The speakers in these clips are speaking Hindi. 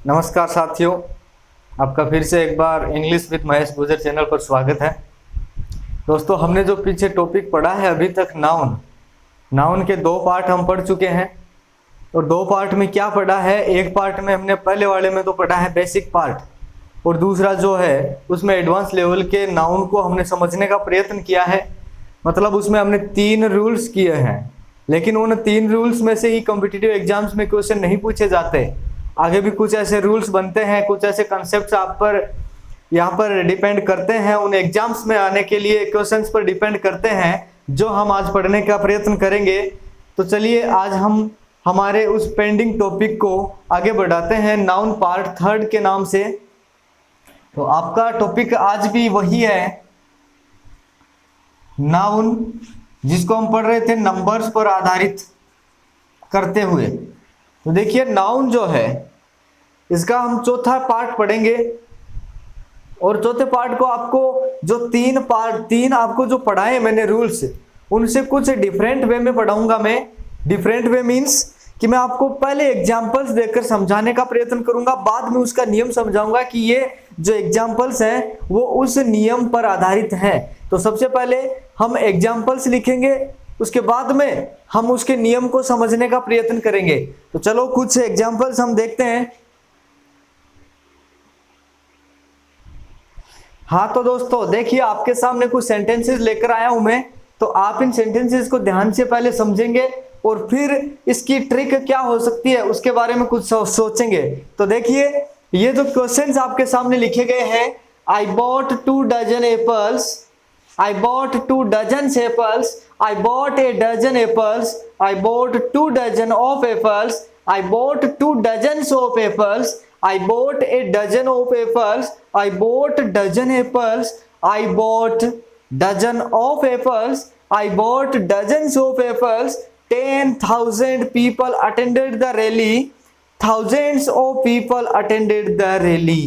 नमस्कार साथियों, आपका फिर से एक बार इंग्लिश विद महेश गुजर चैनल पर स्वागत है। दोस्तों, हमने जो पीछे टॉपिक पढ़ा है अभी तक नाउन के दो पार्ट हम पढ़ चुके हैं। और दो पार्ट में क्या पढ़ा है, एक पार्ट में हमने पहले वाले में तो पढ़ा है बेसिक पार्ट, और दूसरा जो है उसमें एडवांस लेवल के नाउन को हमने समझने का प्रयत्न किया है। मतलब उसमें हमने 3 रूल्स किए हैं, लेकिन उन 3 रूल्स में से ही कॉम्पिटिटिव एग्जाम्स में क्वेश्चन नहीं पूछे जाते। आगे भी कुछ ऐसे रूल्स बनते हैं, कुछ ऐसे कंसेप्ट आप पर यहाँ पर डिपेंड करते हैं, उन एग्जाम्स में आने के लिए क्वेश्चंस पर डिपेंड करते हैं, जो हम आज पढ़ने का प्रयत्न करेंगे। तो चलिए आज हम हमारे उस पेंडिंग टॉपिक को आगे बढ़ाते हैं, नाउन पार्ट 3 के नाम से। तो आपका टॉपिक आज भी वही है, नाउन, जिसको हम पढ़ रहे थे नंबर्स पर आधारित करते हुए। तो देखिए, नाउन जो है इसका हम चौथा पार्ट पढ़ेंगे, और चौथे पार्ट को आपको जो 3 आपको जो पढ़ाए मैंने रूल्स, उनसे कुछ डिफरेंट वे में पढ़ाऊंगा मैं। डिफरेंट वे मीन्स कि मैं आपको पहले एग्जांपल्स देकर समझाने का प्रयत्न करूंगा, बाद में उसका नियम समझाऊंगा कि ये जो एग्जांपल्स हैं वो उस नियम पर आधारित हैं। तो सबसे पहले हम एग्जांपल्स लिखेंगे, उसके बाद में हम उसके नियम को समझने का प्रयत्न करेंगे। तो चलो कुछ एग्जांपल्स हम देखते हैं। हाँ तो दोस्तों देखिए, आपके सामने कुछ सेंटेंसेस लेकर आया हूं मैं। तो आप इन सेंटेंसेस को ध्यान से पहले समझेंगे और फिर इसकी ट्रिक क्या हो सकती है उसके बारे में कुछ सोचेंगे। तो देखिए, ये जो क्वेश्चंस आपके सामने लिखे गए हैं, I bought 2 dozen apples, I bought 2 dozen apples, I bought a dozen apples, I bought 2 dozen of apples, I bought 2 dozens of apples, I bought a dozen of apples, I bought dozen apples, I bought dozen of apples, I bought dozens of apples, 10,000 people attended the rally, thousands of people attended the rally।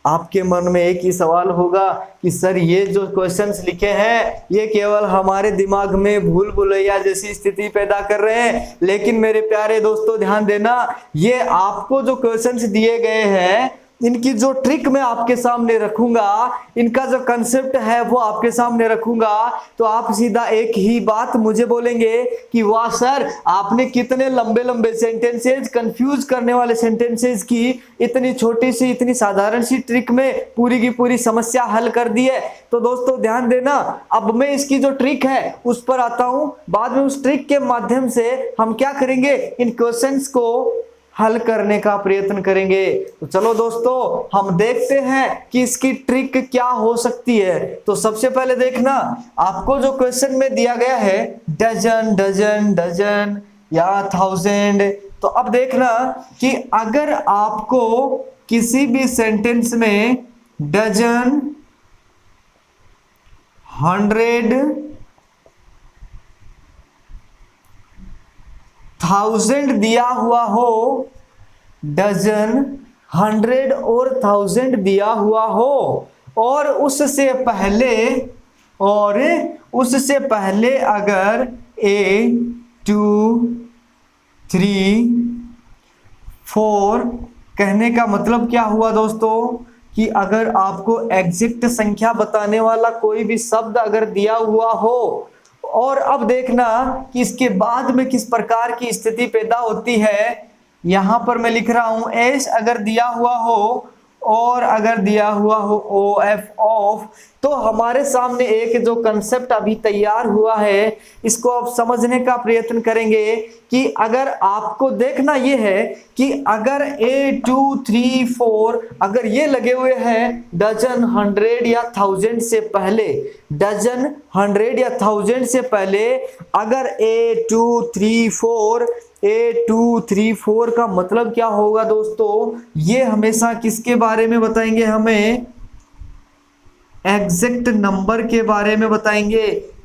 आपके मन में एक ही सवाल होगा कि सर ये जो क्वेश्चंस लिखे हैं ये केवल हमारे दिमाग में भूल भुलैया जैसी स्थिति पैदा कर रहे हैं। लेकिन मेरे प्यारे दोस्तों ध्यान देना, ये आपको जो क्वेश्चंस दिए गए हैं इनकी जो ट्रिक मैं आपके सामने रखूंगा, इनका जो कंसेप्ट है वो आपके सामने रखूंगा, तो आप सीधा एक ही बात मुझे बोलेंगे कि वाह सर, आपने कितने लंबे लंबे सेंटेंसेस, कंफ्यूज करने वाले सेंटेंसेस की इतनी छोटी सी, इतनी साधारण सी ट्रिक में पूरी की पूरी समस्या हल कर दी है। तो दोस्तों ध्यान देना, अब मैं इसकी जो ट्रिक है उस पर आता हूं। बाद में उस ट्रिक के माध्यम से हम क्या करेंगे, इन क्वेश्चंस को हल करने का प्रयत्न करेंगे। तो चलो दोस्तों, हम देखते हैं कि इसकी ट्रिक क्या हो सकती है। तो सबसे पहले देखना, आपको जो क्वेश्चन में दिया गया है डजन डजन डजन या 1000, तो अब देखना कि अगर आपको किसी भी सेंटेंस में डजन, 100, 1000 दिया हुआ हो, डजन, 100 और 1000 दिया हुआ हो, और उससे पहले अगर 1 2 3 4 कहने का मतलब क्या हुआ दोस्तों, कि अगर आपको एग्जैक्ट संख्या बताने वाला कोई भी शब्द अगर दिया हुआ हो, और अब देखना कि इसके बाद में किस प्रकार की स्थिति पैदा होती है। यहां पर मैं लिख रहा हूं एस अगर दिया हुआ हो और अगर दिया हुआ हो ओ एफ ऑफ, तो हमारे सामने एक जो कंसेप्ट अभी तैयार हुआ है, इसको आप समझने का प्रयत्न करेंगे कि अगर आपको देखना ये है कि अगर 1 2 3 4 अगर ये लगे हुए हैं डजन, 100 या 1000 से पहले, डजन, 100 या 1000 से पहले अगर 1 2 3 4, 1 2 3 4 का मतलब क्या होगा दोस्तों, ये हमेशा किसके बारे में बताएंगे, हमें एग्जैक्ट नंबर के बारे में बताएंगे।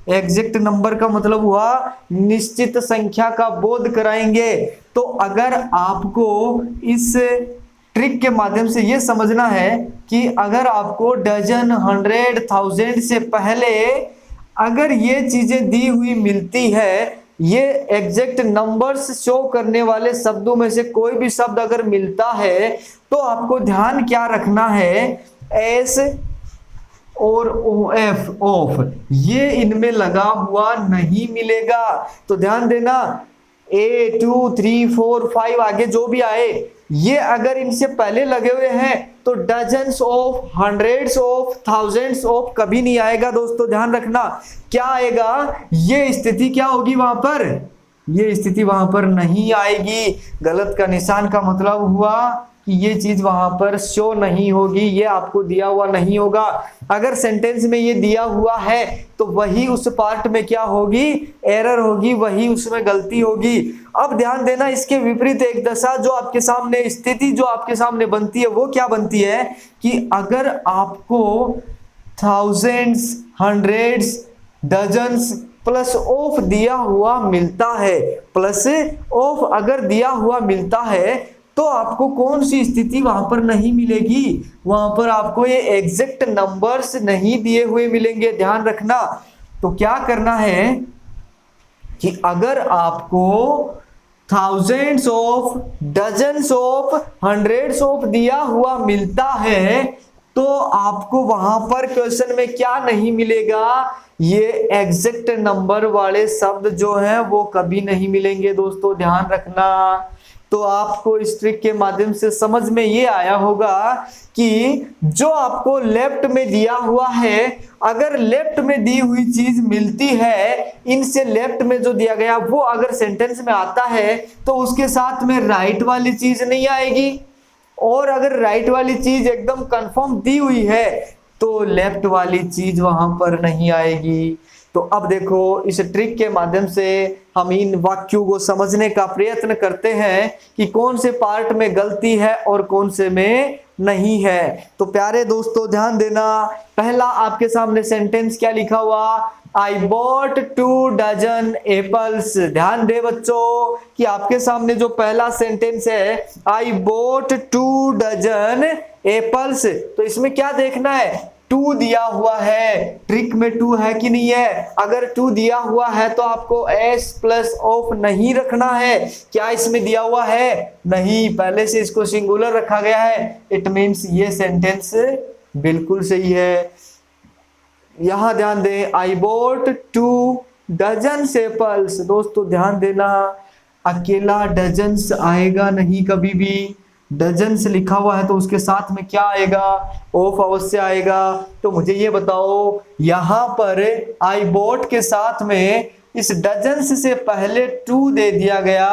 एग्जैक्ट नंबर का मतलब हुआ निश्चित संख्या का बोध कराएंगे। तो अगर आपको इस ट्रिक के माध्यम से यह समझना है कि अगर आपको डजन, 100, 1000 से पहले अगर ये चीजें दी हुई मिलती है, ये एग्जैक्ट नंबर्स शो करने वाले शब्दों में से कोई भी शब्द अगर मिलता है तो आपको ध्यान क्या रखना है, एस और ओ एफ ऑफ ये इनमें लगा हुआ नहीं मिलेगा। तो ध्यान देना, ए 2 3 4 5 आगे जो भी आए ये अगर इनसे पहले लगे हुए हैं तो dozens of, hundreds of, thousands of कभी नहीं आएगा दोस्तों। ध्यान रखना क्या आएगा, ये स्थिति क्या होगी वहां पर, ये स्थिति वहां पर नहीं आएगी। गलत का निशान का मतलब हुआ कि ये चीज वहां पर शो नहीं होगी, ये आपको दिया हुआ नहीं होगा। अगर सेंटेंस में ये दिया हुआ है तो वही उस पार्ट में क्या होगी, एरर होगी, वही उसमें गलती होगी। अब ध्यान देना, इसके विपरीत एक दशा जो आपके सामने, स्थिति जो आपके सामने बनती है वो क्या बनती है कि अगर आपको thousands, hundreds, dozens plus of दिया हुआ मिलता है, प्लस ऑफ अगर दिया हुआ मिलता है तो आपको कौन सी स्थिति वहां पर नहीं मिलेगी, वहां पर आपको ये एग्जैक्ट नंबर्स नहीं दिए हुए मिलेंगे। ध्यान रखना। तो क्या करना है कि अगर आपको thousands of, dozens of, hundreds of दिया हुआ मिलता है तो आपको वहां पर क्वेश्चन में क्या नहीं मिलेगा, ये एग्जैक्ट नंबर वाले शब्द जो हैं वो कभी नहीं मिलेंगे दोस्तों। ध्यान रखना। तो आपको इस ट्रिक के माध्यम से समझ में ये आया होगा कि जो आपको लेफ्ट में दिया हुआ है, अगर लेफ्ट में दी हुई चीज मिलती है, इनसे लेफ्ट में जो दिया गया वो अगर सेंटेंस में आता है तो उसके साथ में राइट वाली चीज नहीं आएगी, और अगर राइट वाली चीज एकदम कंफर्म दी हुई है तो लेफ्ट वाली चीज वहां पर नहीं आएगी। तो अब देखो, इस ट्रिक के माध्यम से हम इन वाक्यों को समझने का प्रयत्न करते हैं कि कौन से पार्ट में गलती है और कौन से में नहीं है। तो प्यारे दोस्तों ध्यान देना, पहला आपके सामने सेंटेंस क्या लिखा हुआ, आई बॉट 2 डजन एप्पल्स। ध्यान दे बच्चों कि आपके सामने जो पहला सेंटेंस है आई बॉट 2 डजन एप्पल्स, तो इसमें क्या देखना है, 2 दिया हुआ है, ट्रिक में 2 है कि नहीं है। अगर 2 दिया हुआ है तो आपको एस प्लस ऑफ नहीं रखना है। क्या इसमें दिया हुआ है, नहीं, पहले से इसको सिंगुलर रखा गया है। इट मीन्स ये सेंटेंस बिल्कुल सही है। यहां ध्यान दें, आई बॉट 2 डजन एप्पल्स। दोस्तों ध्यान देना, अकेला डजन्स आएगा नहीं कभी भी, डजन्स लिखा हुआ है तो उसके साथ में क्या आएगा, ऑफ अवश्य आएगा। तो मुझे ये बताओ, यहां पर आई बॉट के साथ में इस डजन्स से पहले 2 दे दिया गया,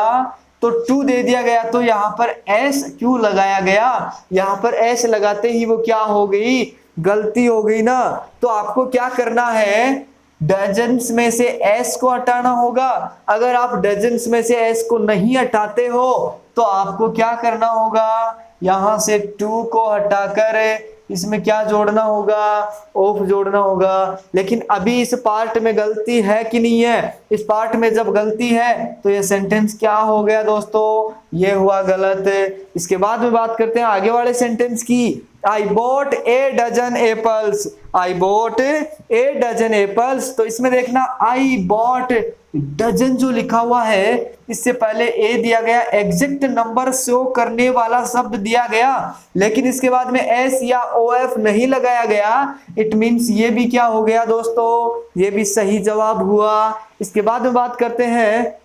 तो 2 दे दिया गया तो यहां पर एस क्यों लगाया गया, यहां पर एस लगाते ही वो क्या हो गई, गलती हो गई ना। तो आपको क्या करना है, डजन्स में से एस को हटाना होगा। अगर आप डजन्स में से एस को नहीं हटाते हो तो आपको क्या करना होगा, यहां से 2 को हटाकर इसमें क्या जोड़ना होगा, ऑफ जोड़ना होगा। लेकिन अभी इस पार्ट में गलती है कि नहीं है, इस पार्ट में जब गलती है तो ये सेंटेंस क्या हो गया दोस्तों, ये हुआ गलत। इसके बाद में बात करते हैं आगे वाले सेंटेंस की, I bought a dozen apples, I bought a dozen apples. तो इसमें देखना, आई बॉट डजन जो लिखा हुआ है इससे पहले ए दिया गया, एग्जैक्ट नंबर शो करने वाला शब्द दिया गया, लेकिन इसके बाद में एस या ओ एफ नहीं लगाया गया। इट मीन्स ये भी क्या हो गया दोस्तों, ये भी सही जवाब हुआ। इसके बाद में बात करते हैं,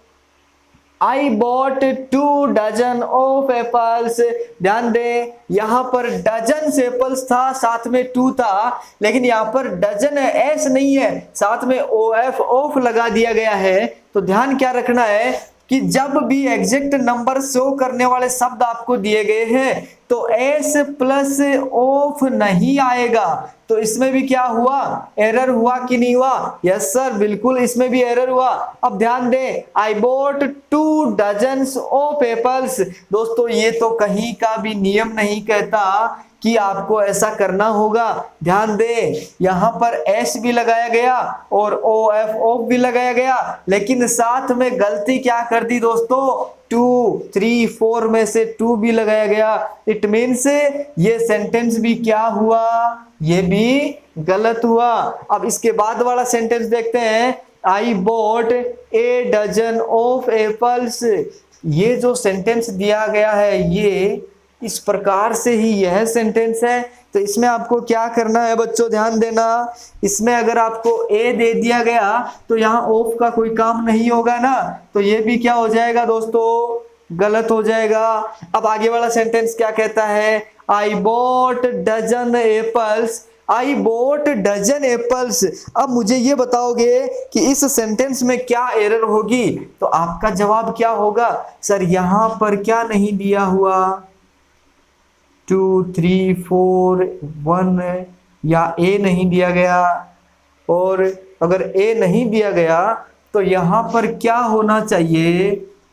I bought 2 dozen of apples. ध्यान दें, यहां पर डजन एप्पल्स था, साथ में 2 था, लेकिन यहां पर डजन है, एस नहीं है, साथ में ओ एफ ऑफ लगा दिया गया है। तो ध्यान क्या रखना है कि जब भी एग्जैक्ट नंबर शो करने वाले शब्द आपको दिए गए हैं तो एस प्लस ऑफ नहीं आएगा। तो इसमें भी क्या हुआ, एरर हुआ कि नहीं हुआ, यस सर बिल्कुल इसमें भी एरर हुआ। अब ध्यान दें, I bought 2 dozen of apples. दोस्तों ये तो कहीं का भी नियम नहीं कहता कि आपको ऐसा करना होगा। ध्यान दें, यहां पर एस भी लगाया गया और ओ एफ ऑफ भी लगाया गया, लेकिन साथ में गलती क्या कर दी दोस्तों, 2 3 4 में से 2 भी लगाया गया। इट मीन्स ये सेंटेंस भी क्या हुआ, ये भी गलत हुआ। अब इसके बाद वाला सेंटेंस देखते हैं, I bought a dozen of apples. ये जो सेंटेंस दिया गया है ये इस प्रकार से ही यह सेंटेंस है। तो इसमें आपको क्या करना है बच्चों, ध्यान देना। इसमें अगर आपको ए दे दिया गया तो यहाँ ऑफ का कोई काम नहीं होगा ना, तो ये भी क्या हो जाएगा दोस्तों, गलत हो जाएगा। अब आगे वाला सेंटेंस क्या कहता है, I bought dozen apples. I bought dozen apples. अब मुझे ये बताओगे कि इस सेंटेंस में क्या एरर होगी, तो आपका जवाब क्या होगा, सर यहां पर क्या नहीं दिया हुआ, 2 3 4 1 या ए नहीं दिया गया। और अगर ए नहीं दिया गया तो यहां पर क्या होना चाहिए,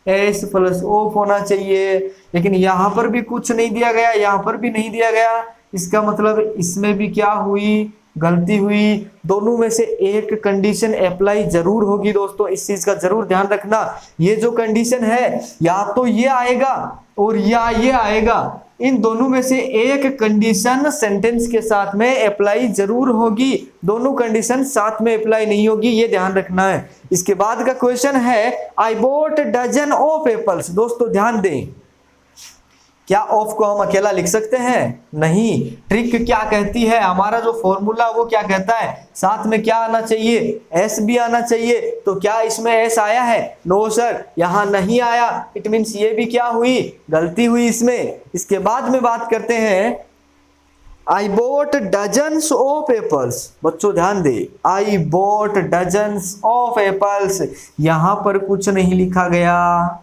एस प्लस ऑफ होना चाहिए, लेकिन यहां पर भी कुछ नहीं दिया गया, यहां पर भी नहीं दिया गया। इसका मतलब इसमें भी क्या हुई, गलती हुई। दोनों में से एक कंडीशन अप्लाई जरूर होगी दोस्तों, इस चीज का जरूर ध्यान रखना। ये जो कंडीशन है या तो ये आएगा और या ये आएगा, इन दोनों में से एक कंडीशन सेंटेंस के साथ में अप्लाई जरूर होगी, दोनों कंडीशन साथ में अप्लाई नहीं होगी, ये ध्यान रखना है। इसके बाद का क्वेश्चन है I bought dozen of apples. दोस्तों ध्यान दें, क्या ऑफ को हम अकेला लिख सकते हैं, नहीं। ट्रिक क्या कहती है, हमारा जो फॉर्मूला वो क्या कहता है, साथ में क्या आना चाहिए, एस भी आना चाहिए। तो क्या इसमें एस आया है, नो सर यहाँ नहीं आया, इट मीन्स ये भी क्या हुई, गलती हुई इसमें। इसके बाद में बात करते हैं I bought dozens of apples. बच्चों ध्यान दे, I bought dozens of apples, यहां पर कुछ नहीं लिखा गया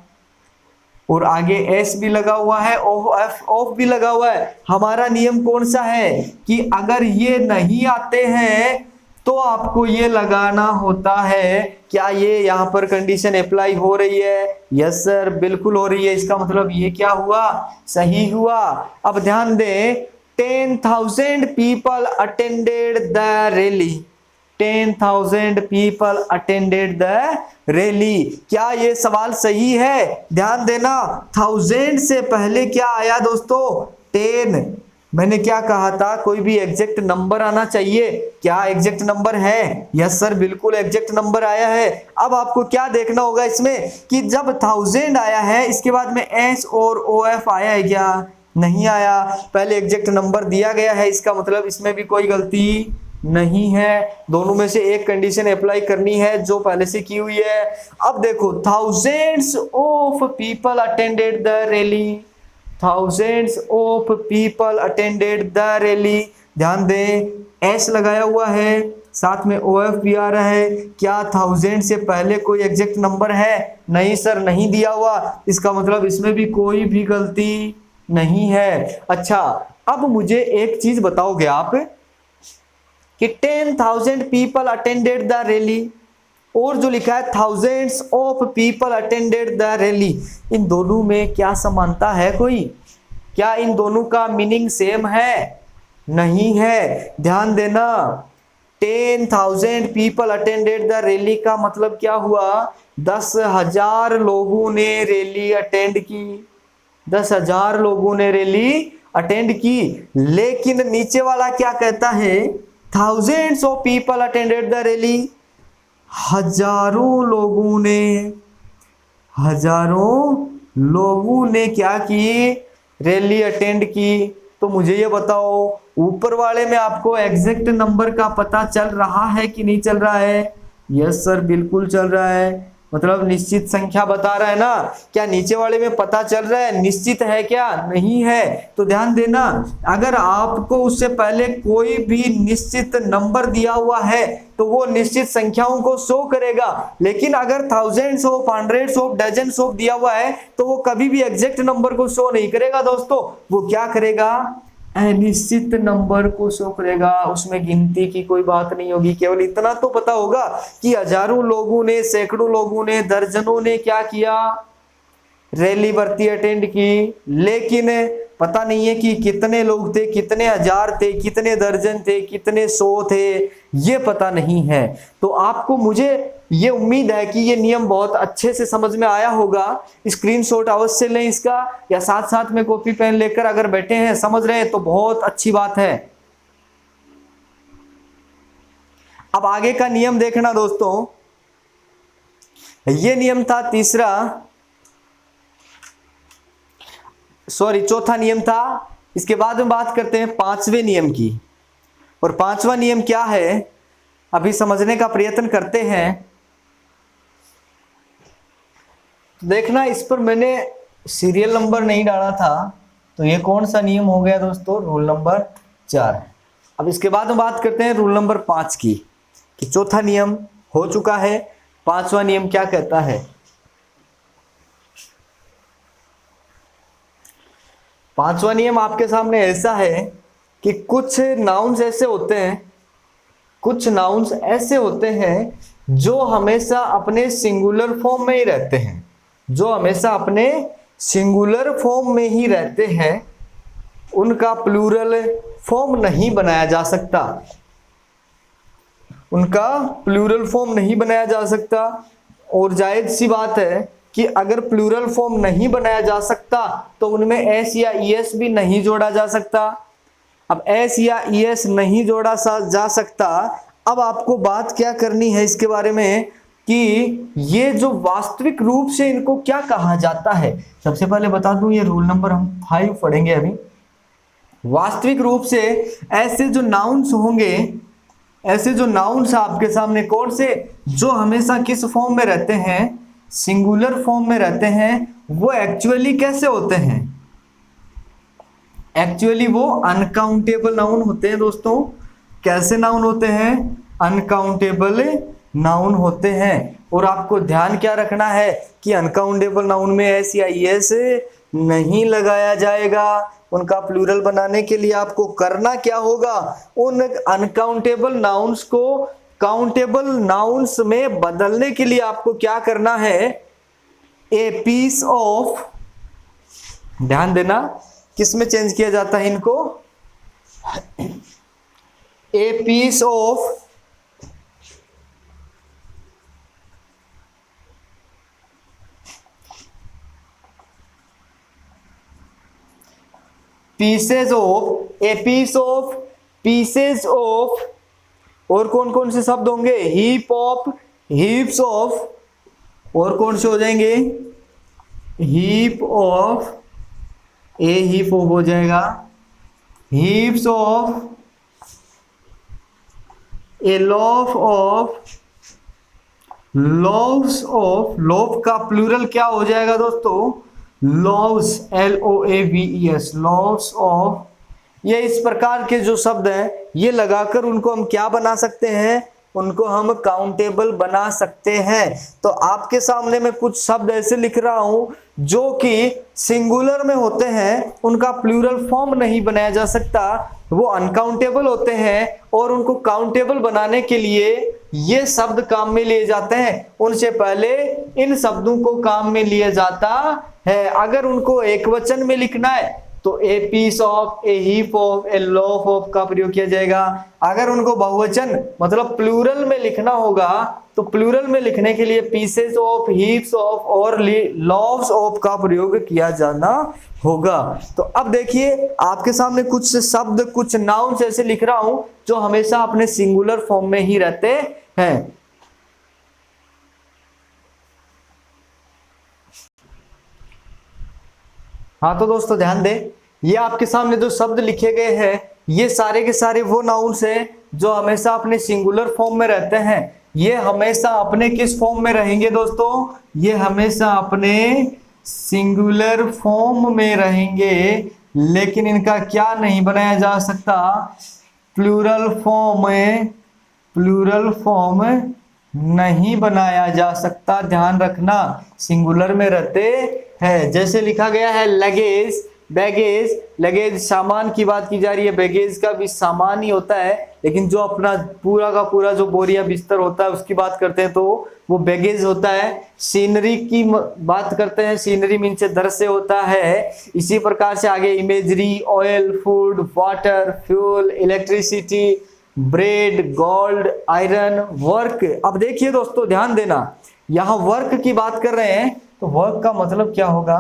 और आगे एस भी लगा हुआ है, ऑफ भी लगा हुआ है। हमारा नियम कौन सा है कि अगर ये नहीं आते हैं तो आपको ये लगाना होता है, क्या ये यहाँ पर कंडीशन अप्लाई हो रही है, यस सर बिल्कुल हो रही है। इसका मतलब ये क्या हुआ, सही हुआ। अब ध्यान दें, 10,000 people attended the rally। 10,000 people attended the rally। क्या ये सवाल सही है, ध्यान देना। 1000 से पहले क्या आया दोस्तों, 10। मैंने क्या कहा था, कोई भी एग्जैक्ट नंबर आना चाहिए, क्या एग्जैक्ट नंबर है, यस सर बिल्कुल एग्जैक्ट नंबर आया है। अब आपको क्या देखना होगा इसमें कि जब 1000 आया है इसके बाद में एस और ओ एफ आया है क्या, नहीं आया, पहले एग्जैक्ट नंबर दिया गया है। इसका मतलब इसमें भी कोई गलती नहीं है, दोनों में से एक कंडीशन अप्लाई करनी है जो पहले से की हुई है। अब देखो, thousands of people attended the rally। thousands of people attended the rally। ध्यान दें, एस लगाया हुआ है, साथ में ओ एफ भी आ रहा है। क्या 1000 से पहले कोई एग्जैक्ट नंबर है, नहीं सर नहीं दिया हुआ। इसका मतलब इसमें भी कोई भी गलती नहीं है। अच्छा, अब मुझे एक चीज बताओगे आप कि 10,000 people attended the rally और जो लिखा है thousands of people attended the rally, इन दोनों में क्या समानता है कोई, क्या इन दोनों का मीनिंग सेम है, नहीं है। ध्यान देना, 10,000 people attended the rally का मतलब क्या हुआ, 10,000 लोगों ने रैली अटेंड की, 10,000 लोगों ने रैली अटेंड की। लेकिन नीचे वाला क्या कहता है, thousands of people attended the rally। हजारों लोगों ने क्या की, रैली अटेंड की। तो मुझे ये बताओ, ऊपर वाले में आपको एग्जैक्ट नंबर का पता चल रहा है कि नहीं चल रहा है, यस सर बिल्कुल चल रहा है, मतलब निश्चित संख्या बता रहा है ना। क्या नीचे वाले में पता चल रहा है, निश्चित है क्या, नहीं है। तो ध्यान देना, अगर आपको उससे पहले कोई भी निश्चित नंबर दिया हुआ है तो वो निश्चित संख्याओं को शो करेगा, लेकिन अगर thousands of, hundreds of, dozens of दिया हुआ है तो वो कभी भी एग्जैक्ट नंबर को शो नहीं करेगा दोस्तों। वो क्या करेगा, अनिश्चित नंबर को शो करेगा, उसमें गिनती की कोई बात नहीं होगी। केवल इतना तो पता होगा कि हजारों लोगों ने, सैकड़ों लोगों ने, दर्जनों ने क्या किया, रैली भर्ती अटेंड की। लेकिन पता नहीं है कि कितने लोग थे, कितने हजार थे, कितने दर्जन थे, कितने 100 थे, ये पता नहीं है। तो आपको, मुझे ये उम्मीद है कि ये नियम बहुत अच्छे से समझ में आया होगा। स्क्रीनशॉट अवश्य लें इसका, या साथ साथ में कॉपी पेन लेकर अगर बैठे हैं, समझ रहे हैं तो बहुत अच्छी बात है। अब आगे का नियम देखना दोस्तों, ये नियम था चौथा नियम था। इसके बाद में बात करते हैं पांचवें नियम की। और पांचवा नियम क्या है, अभी समझने का प्रयत्न करते हैं। देखना, इस पर मैंने सीरियल नंबर नहीं डाला था, तो ये कौन सा नियम हो गया दोस्तों, रूल नंबर 4। अब इसके बाद में बात करते हैं रूल नंबर 5 की, कि चौथा नियम हो चुका है, पांचवा नियम क्या कहता है। पांचवा नियम आपके सामने ऐसा है कि कुछ नाउन्स ऐसे होते हैं जो हमेशा अपने सिंगुलर फॉर्म में ही रहते हैं, उनका प्लूरल फॉर्म नहीं बनाया जा सकता। और जायज सी बात है कि अगर प्लूरल फॉर्म नहीं बनाया जा सकता तो उनमें एस या ईएस भी नहीं जोड़ा जा सकता। अब एस या ईएस नहीं जोड़ा जा सकता। अब आपको बात क्या करनी है इसके बारे में कि ये जो वास्तविक रूप से इनको क्या कहा जाता है। सबसे पहले बता दूं, ये रूल नंबर हम 5 पढ़ेंगे अभी। वास्तविक रूप से ऐसे जो नाउन्स होंगे, ऐसे जो नाउन्स आपके सामने कौन से, जो हमेशा किस फॉर्म में रहते हैं, सिंगुलर फॉर्म में रहते हैं, वो एक्चुअली कैसे होते हैं, एक्चुअली वो अनकाउंटेबल नाउन होते हैं दोस्तों। कैसे नाउन होते हैं, अनकाउंटेबल नाउन होते हैं। और आपको ध्यान क्या रखना है कि अनकाउंटेबल नाउन में एस या ईएस नहीं लगाया जाएगा। उनका प्लूरल बनाने के लिए आपको करना क्या होगा, उन अनकाउंटेबल नाउन्स को काउंटेबल नाउन्स में बदलने के लिए आपको क्या करना है, ए पीस ऑफ, ध्यान देना किस में चेंज किया जाता है इनको, a piece of pieces of, और कौन कौन से शब्द होंगे, हीप ऑफ, हीप्स ऑफ, और कौन से हो जाएंगे, heap of, a heap of हो जाएगा, heaps of, a loaf of, loaves of, loaf का प्लूरल क्या हो जाएगा दोस्तों, लॉव्स, LOAVES, लॉव्स ऑफ। ये इस प्रकार के जो शब्द हैं, ये लगाकर उनको हम क्या बना सकते हैं, उनको हम काउंटेबल बना सकते हैं। तो आपके सामने मैं कुछ शब्द ऐसे लिख रहा हूं जो कि सिंगुलर में होते हैं, उनका प्लूरल फॉर्म नहीं बनाया जा सकता, वो अनकाउंटेबल होते हैं, और उनको काउंटेबल बनाने के लिए ये शब्द काम में लिए जाते हैं। उनसे पहले इन शब्दों को काम में लिया जाता है। अगर उनको एक वचन में लिखना है तो a piece of, a heap of, a loaf of का प्रयोग किया जाएगा। अगर उनको बहुवचन मतलब प्लूरल में लिखना होगा तो प्लूरल में लिखने के लिए पीसेस ऑफ, हीप्स ऑफ और लॉव्स ऑफ का प्रयोग किया जाना होगा। तो अब देखिए आपके सामने कुछ शब्द, कुछ नाउन्स ऐसे लिख रहा हूं जो हमेशा अपने सिंगुलर फॉर्म में ही रहते हैं। हाँ तो दोस्तों ध्यान दें, ये आपके सामने जो शब्द लिखे गए हैं ये सारे के सारे वो नाउन्स हैं जो हमेशा अपने सिंगुलर फॉर्म में रहते हैं। ये हमेशा अपने किस फॉर्म में रहेंगे दोस्तों, ये हमेशा अपने सिंगुलर फॉर्म में रहेंगे, लेकिन इनका क्या नहीं बनाया जा सकता, प्लूरल फॉर्म नहीं बनाया जा सकता। ध्यान रखना, सिंगुलर में रहते हैं। जैसे लिखा गया है लगेज, बैगेज, लगेज सामान की बात की जा रही है, बैगेज का भी सामान ही होता है, लेकिन जो अपना पूरा का पूरा जो बोरिया बिस्तर होता है उसकी बात करते हैं तो वो बैगेज होता है। सीनरी की बात करते हैं, सीनरी मीन से दर से होता है। इसी प्रकार से आगे imagery, oil, food, water, fuel, electricity, bread, gold, iron, work. अब देखिए दोस्तों ध्यान देना, यहाँ वर्क की बात कर रहे हैं तो वर्क का मतलब क्या होगा,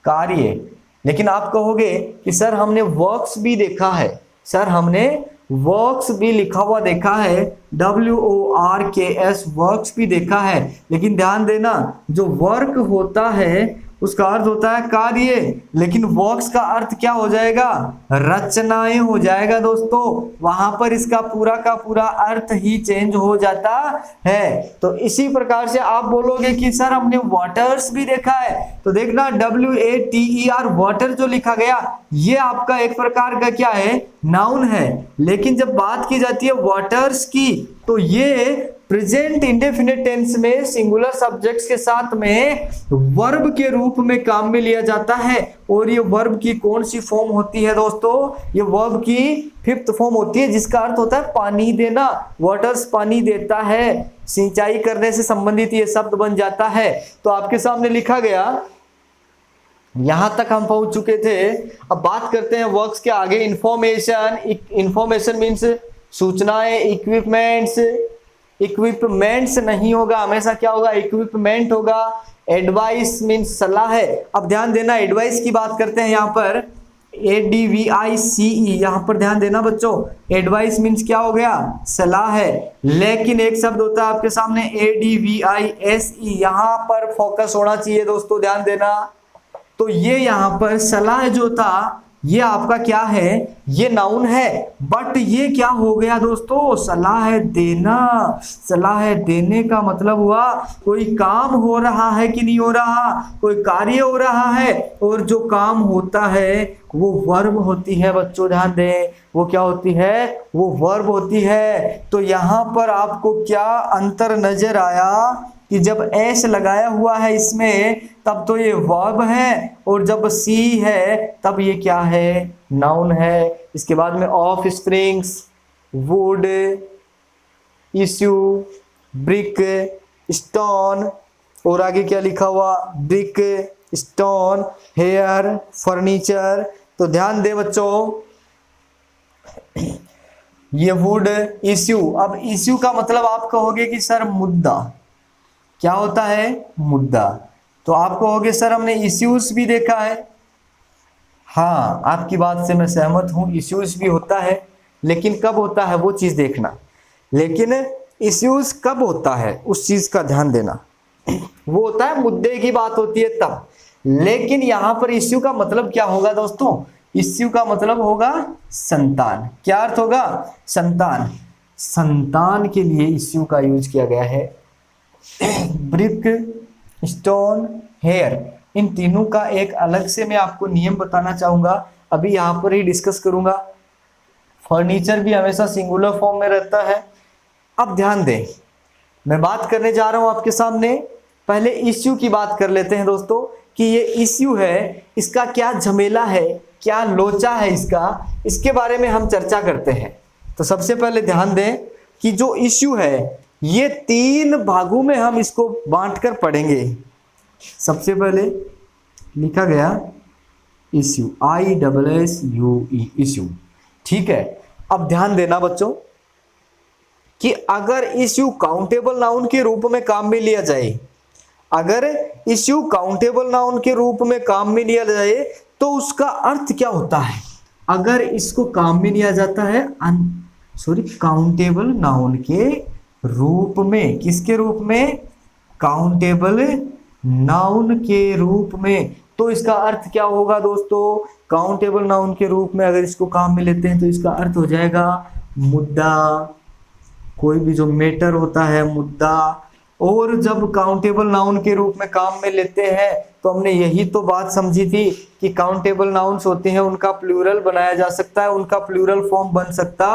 कार्य। लेकिन आप कहोगे कि सर हमने वर्क्स भी देखा है, सर हमने वर्क्स भी लिखा हुआ देखा है, WORKS, वर्क्स भी देखा है। लेकिन ध्यान देना, जो वर्क होता है उसका अर्थ होता है कार्य, लेकिन वर्क्स का अर्थ क्या हो जाएगा, रचनाएं हो जाएगा दोस्तों। वहां पर इसका पूरा का पूरा अर्थ ही चेंज हो जाता है। तो इसी प्रकार से आप बोलोगे कि सर हमने वाटर्स भी देखा है, तो देखना WATER, वाटर जो लिखा गया ये आपका एक प्रकार का क्या है, नाउन है। लेकिन जब बात की जाती है वाटर्स की, तो ये प्रेजेंट इंडेफिनिट टेंस में सिंगुलर सब्जेक्ट्स के साथ में वर्ब के रूप में काम में लिया जाता है। और ये वर्ब की कौन सी फॉर्म होती है दोस्तों, ये वर्ब की 5th फॉर्म होती है, जिसका अर्थ होता है पानी देना। वाटर्स पानी देता है, सिंचाई करने से संबंधित ये शब्द बन जाता है। तो आपके सामने लिखा गया, यहां तक हम पहुंच चुके थे। अब बात करते हैं वर्क्स के आगे। इंफॉर्मेशन, इंफॉर्मेशन मीन्स सूचनाएं, इक्विपमेंट्स, इक्विपमेंट्स नहीं होगा, हमेशा क्या होगा, इक्विपमेंट होगा। एडवाइस मीन्स सलाह है। अब ध्यान देना, एडवाइस की बात करते हैं यहाँ पर, ADVICE, यहाँ पर ध्यान देना बच्चों, एडवाइस मीन्स क्या हो गया, सलाह है। लेकिन एक शब्द होता है आपके सामने ADVISE, यहाँ पर फोकस होना चाहिए दोस्तों, ध्यान देना। तो ये यहाँ पर सलाह जो था ये आपका क्या है, ये नाउन है। बट ये क्या हो गया दोस्तों, सलाह है देना। सलाह है देने का मतलब हुआ कोई काम हो रहा है कि नहीं हो रहा, कोई कार्य हो रहा है, और जो काम होता है वो वर्ब होती है बच्चों, ध्यान दें, वो क्या होती है, वो वर्ब होती है। तो यहाँ पर आपको क्या अंतर नजर आया कि जब एस लगाया हुआ है इसमें तब तो ये वर्ब है, और जब सी है तब ये क्या है, नाउन है। इसके बाद में of springs, would, issue, brick, stone, और आगे क्या लिखा हुआ, ब्रिक, स्टोन, हेयर, फर्नीचर। तो ध्यान दे बच्चों, ये वुड, इश्यू। अब इश्यू का मतलब आप कहोगे कि सर मुद्दा, क्या होता है, मुद्दा। तो आप कहोगे सर हमने इश्यूज भी देखा है। हाँ, आपकी बात से मैं सहमत हूं, इश्यूज भी होता है, लेकिन कब होता है वो चीज देखना। लेकिन इश्यूज कब होता है उस चीज का ध्यान देना, वो होता है मुद्दे की बात होती है तब। लेकिन यहां पर इश्यू का मतलब क्या होगा दोस्तों, इश्यू का मतलब होगा संतान। क्या अर्थ होगा, संतान। संतान के लिए इश्यू का यूज किया गया है। ब्रिक, स्टोन, हेयर, इन तीनों का एक अलग से मैं आपको नियम बताना चाहूंगा, अभी यहाँ पर ही डिस्कस करूंगा। फर्नीचर भी हमेशा सिंगुलर फॉर्म में रहता है। अब ध्यान दें, मैं बात करने जा रहा हूं आपके सामने, पहले इश्यू की बात कर लेते हैं दोस्तों, कि ये इश्यू है, इसका क्या झमेला है, क्या लोचा है इसके बारे में हम चर्चा करते हैं। तो सबसे पहले ध्यान दें कि जो इश्यू है ये 3 भागों में हम इसको बांटकर पढ़ेंगे। सबसे पहले लिखा गया इश्यू, ISSUE, इश्यू, ठीक है। अब ध्यान देना बच्चों कि अगर इश्यू काउंटेबल नाउन के रूप में काम में लिया जाए, अगर इश्यू काउंटेबल नाउन के रूप में काम में लिया जाए तो उसका अर्थ क्या होता है। अगर इसको काम में लिया जाता है काउंटेबल नाउन के रूप में, किसके रूप में, काउंटेबल नाउन के रूप में, तो इसका अर्थ क्या होगा दोस्तों, काउंटेबल नाउन के रूप में अगर इसको काम में लेते हैं तो इसका अर्थ हो जाएगा मुद्दा, कोई भी जो मैटर होता है मुद्दा। और जब काउंटेबल नाउन के रूप में काम में लेते हैं तो हमने यही तो बात समझी थी कि काउंटेबल नाउन्स होते हैं उनका प्लूरल बनाया जा सकता है, उनका प्लूरल फॉर्म बन सकता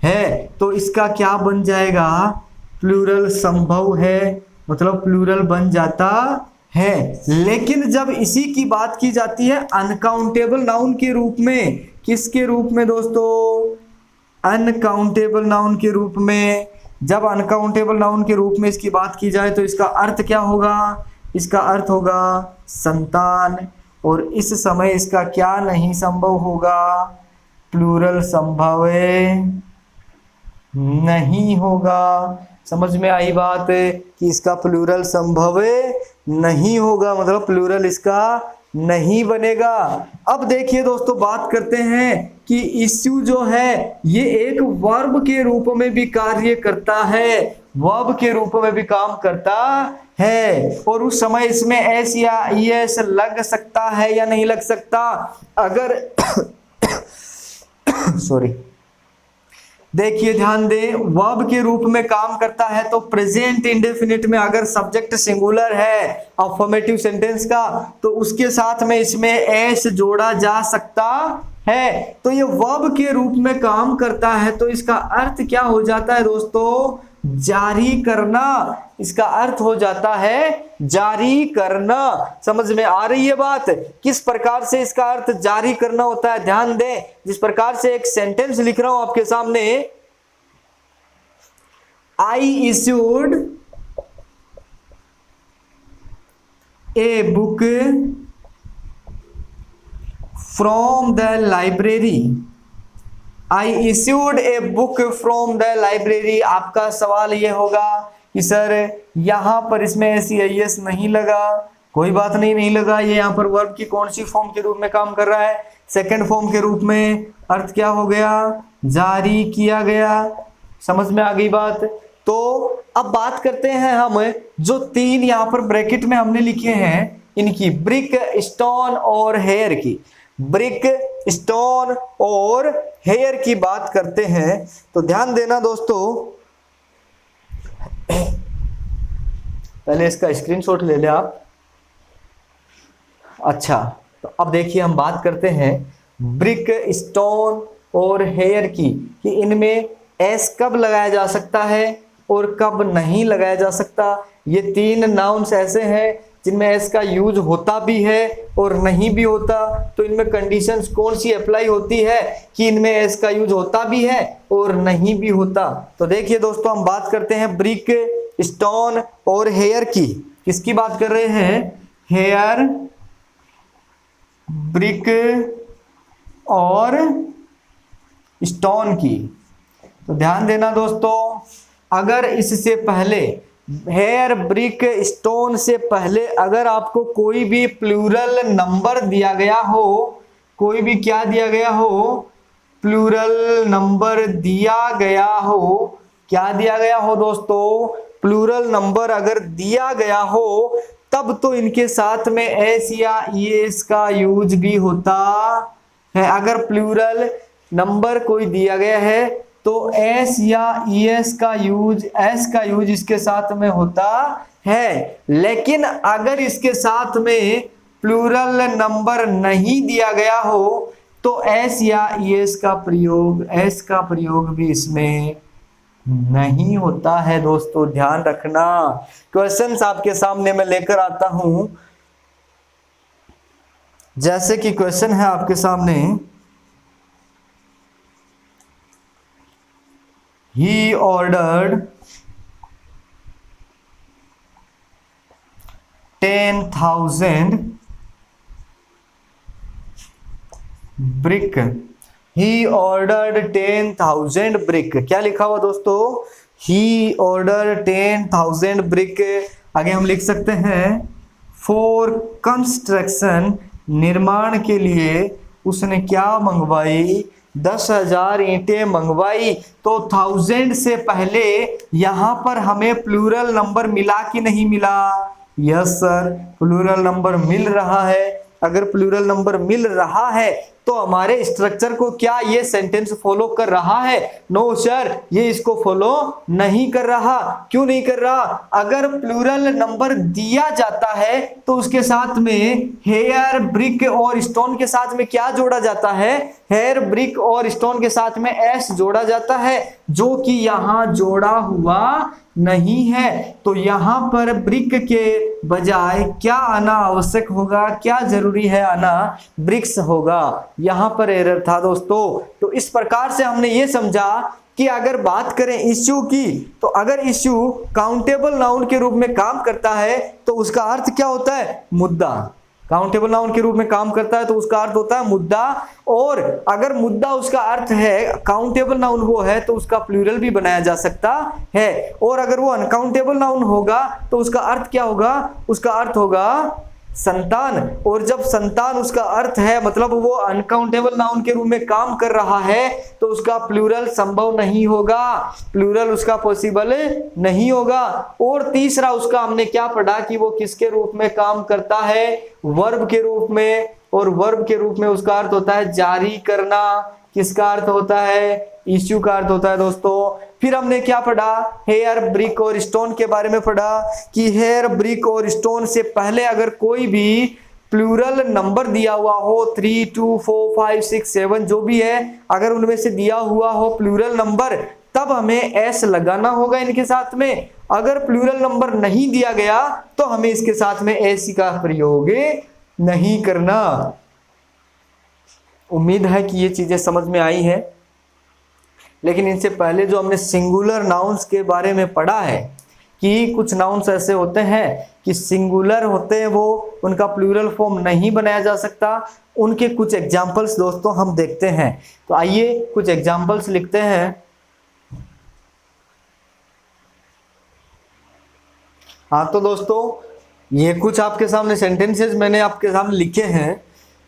है। तो इसका क्या बन जाएगा, प्लूरल संभव है, मतलब प्लूरल बन जाता है। लेकिन जब इसी की बात की जाती है अनकाउंटेबल नाउन के रूप में, किसके रूप में दोस्तों, अनकाउंटेबल नाउन के रूप में, जब अनकाउंटेबल नाउन के रूप में इसकी बात की जाए तो इसका अर्थ क्या होगा, इसका अर्थ होगा संतान। और इस समय इसका क्या नहीं संभव होगा, प्लूरल संभव नहीं होगा। समझ में आई बात कि इसका प्लूरल संभव नहीं होगा, मतलब प्लूरल इसका नहीं बनेगा। अब देखिए दोस्तों, बात करते हैं कि इश्यू जो है ये एक वर्ब के रूप में भी कार्य करता है, वर्ब के रूप में भी काम करता है, और उस समय इसमें एस या ईएस लग सकता है या नहीं लग सकता। अगर सॉरी, देखिए ध्यान दें, वर्ब के रूप में काम करता है तो प्रेजेंट इंडेफिनिट में अगर सब्जेक्ट सिंगुलर है अफर्मेटिव सेंटेंस का तो उसके साथ में इसमें एस जोड़ा जा सकता है। तो ये वर्ब के रूप में काम करता है तो इसका अर्थ क्या हो जाता है दोस्तों, जारी करना। इसका अर्थ हो जाता है जारी करना। समझ में आ रही है बात, किस प्रकार से इसका अर्थ जारी करना होता है। ध्यान दें, जिस प्रकार से एक सेंटेंस लिख रहा हूं आपके सामने, I issued a book from the library, I issued a book from the library. आपका सवाल यह होगा कि सर यहां पर इसमें एस नहीं लगा। कोई बात नहीं, नहीं लगा। ये यहां पर वर्ब की कौन सी फॉर्म के रूप में काम कर रहा है, सेकंड फॉर्म के रूप में। अर्थ क्या हो गया, जारी किया गया। समझ में आ गई बात। तो अब बात करते हैं हम जो तीन यहां पर ब्रैकेट में हमने लिखे हैं इनकी, ब्रिक, स्टोन और हेयर की। ब्रिक, स्टोन और हेयर की बात करते हैं तो ध्यान देना दोस्तों, पहले इसका स्क्रीनशॉट ले ले आप। अच्छा, तो अब देखिए हम बात करते हैं ब्रिक, स्टोन और हेयर की, कि इनमें एस कब लगाया जा सकता है और कब नहीं लगाया जा सकता। ये तीन नाउन्स ऐसे हैं जिनमें एस का यूज होता भी है और नहीं भी होता। तो इनमें कंडीशंस कौन सी अप्लाई होती है कि इनमें एस का यूज होता भी है और नहीं भी होता। तो देखिए दोस्तों, हम बात करते हैं ब्रिक, स्टोन और हेयर की। किसकी बात कर रहे हैं, हेयर, ब्रिक और स्टोन की। तो ध्यान देना दोस्तों, अगर इससे पहले हेयर, ब्रिक, स्टोन से पहले अगर आपको कोई भी प्लूरल नंबर दिया गया हो, कोई भी क्या दिया गया हो, प्लूरल नंबर दिया गया हो, क्या दिया गया हो दोस्तों, प्लूरल नंबर अगर दिया गया हो, तब तो इनके साथ में एस या ईएस का यूज भी होता है। अगर प्लूरल नंबर कोई दिया गया है तो एस या ईएस का यूज, एस का यूज इसके साथ में होता है। लेकिन अगर इसके साथ में प्लूरल नंबर नहीं दिया गया हो तो एस या ईएस का प्रयोग, एस का प्रयोग भी इसमें नहीं होता है दोस्तों, ध्यान रखना। क्वेश्चंस आपके सामने मैं लेकर आता हूं, जैसे कि क्वेश्चन है आपके सामने, He ordered 10,000 brick. He ordered 10,000 brick. क्या लिखा हुआ दोस्तों, He ordered 10,000 brick। आगे हम लिख सकते हैं for construction, निर्माण के लिए उसने क्या मंगवाई, 10,000 ईंटें मंगवाई। तो 1000 से पहले यहां पर हमें प्लूरल नंबर मिला कि नहीं मिला, यस सर, प्लूरल नंबर मिल रहा है। अगर प्लूरल नंबर मिल रहा है तो हमारे स्ट्रक्चर को क्या ये सेंटेंस फॉलो कर रहा है, नो सर, ये इसको फॉलो नहीं कर रहा। क्यों नहीं कर रहा, अगर प्लूरल नंबर दिया जाता है तो उसके साथ में हेयर, ब्रिक और स्टोन के साथ में क्या जोड़ा जाता है, हेयर, ब्रिक और स्टोन के साथ में एस जोड़ा जाता है, जो कि यहां जोड़ा हुआ नहीं है। तो यहां पर ब्रिक के बजाय क्या आना आवश्यक होगा, क्या जरूरी है आना, ब्रिक्स होगा। यहां पर एरर था दोस्तों। तो इस प्रकार से हमने ये समझा कि अगर बात करें इश्यू की, तो अगर इश्यू काउंटेबल नाउन के रूप में काम करता है तो उसका अर्थ क्या होता है, मुद्दा। काउंटेबल नाउन के रूप में काम करता है तो उसका अर्थ होता है मुद्दा। और अगर मुद्दा उसका अर्थ है, काउंटेबल नाउन वो है, तो उसका प्लूरल भी बनाया जा सकता है। और अगर वो अनकाउंटेबल नाउन होगा तो उसका अर्थ क्या होगा, उसका अर्थ होगा संतान। और जब संतान उसका अर्थ है मतलब वो अनकाउंटेबल नाउन के रूप में काम कर रहा है तो उसका प्लूरल संभव नहीं होगा, प्लूरल उसका पॉसिबल नहीं होगा। और तीसरा उसका हमने क्या पढ़ा कि वो किसके रूप में काम करता है, वर्ब के रूप में। और वर्ब के रूप में उसका अर्थ होता है जारी करना। किसका अर्थ होता है, इश्यू का अर्थ होता है दोस्तों। फिर हमने क्या पढ़ा, हेयर, ब्रिक और स्टोन के बारे में पढ़ा कि हेयर, ब्रिक और स्टोन से पहले अगर कोई भी प्लूरल नंबर दिया हुआ हो 3, 2, 4, 5, 6, 7 जो भी है, अगर उनमें से दिया हुआ हो प्लूरल नंबर तब हमें एस लगाना होगा इनके साथ में। अगर प्लूरल नंबर नहीं दिया गया तो हमें इसके साथ में एस का प्रयोग नहीं करना। उम्मीद है कि ये चीजें समझ में आई है। लेकिन इनसे पहले जो हमने सिंगुलर नाउन्स के बारे में पढ़ा है कि कुछ नाउन्स ऐसे होते हैं कि सिंगुलर होते हैं, वो उनका प्लूरल फॉर्म नहीं बनाया जा सकता। उनके कुछ एग्जाम्पल्स दोस्तों हम देखते हैं। तो आइए कुछ एग्जाम्पल्स लिखते हैं। हाँ तो दोस्तों ये कुछ आपके सामने सेंटेंसेस मैंने आपके सामने लिखे हैं।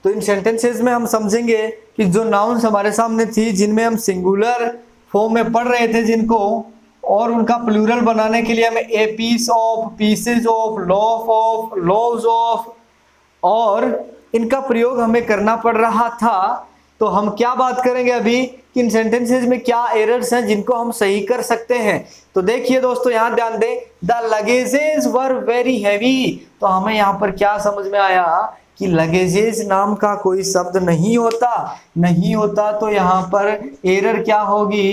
तो इन सेंटेंसेस में हम समझेंगे कि जो नाउन्स हमारे सामने थी जिनमें हम सिंगुलर फॉर्म में पढ़ रहे थे जिनको, और उनका प्लूरल बनाने के लिए हमें a piece of, pieces of, loaf of, loaves of, और इनका प्रयोग हमें करना पड़ रहा था। तो हम क्या बात करेंगे अभी कि इन सेंटेंसेस में क्या एरर्स हैं जिनको हम सही कर सकते हैं। तो देखिए दोस्तों यहाँ ध्यान दें, the luggages were very heavy. तो हमें यहाँ पर क्या समझ में आया कि लगेजेस नाम का कोई शब्द नहीं होता। तो यहाँ पर एरर क्या होगी